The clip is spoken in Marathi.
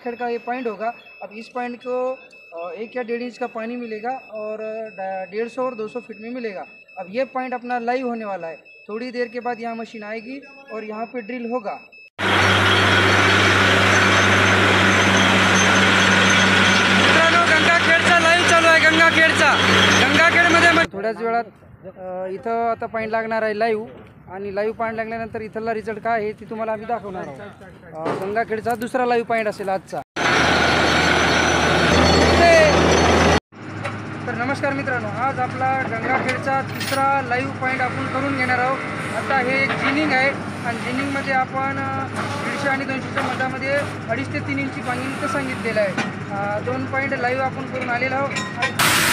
गंगाखेड़ का ये पॉइंट होगा। अब इस पॉइंट को 1 या 1.5 इंच का पानी मिलेगा और 150 और 200 फीट में मिलेगा। अब ये पॉइंट अपना लाइव होने वाला है। थोड़ी देर के बाद यहाँ मशीन आएगी और यहाँ पे ड्रिल होगा। मित्रांनो, गंगाखेडचा लाईव्ह चालू आहे। गंगाखेडमध्ये थोड्याच वेळात इथं आता पॉईंट लागणार आहे लाईव्ह, आणि लाईव्ह पॉईंट लागल्यानंतर इथला रिझल्ट काय आहे ते तुम्हाला आम्ही दाखवणार आहोत। गंगाखेडचा दुसरा लाईव्ह पॉईंट असेल आजचा। तर नमस्कार मित्रांनो, आज आपला गंगाखेडचा तिसरा लाईव्ह पॉईंट आपण करून घेणार आहोत। आता हे जिनिंग आहे आणि जिनिंगमध्ये आपण 150 आणि 200च्या मधामध्ये 2.5 ते 3 इंची पाणी इथं सांगितलेलं आहे। 2 पॉईंट लाईव्ह आपण करून आलेलो आहोत।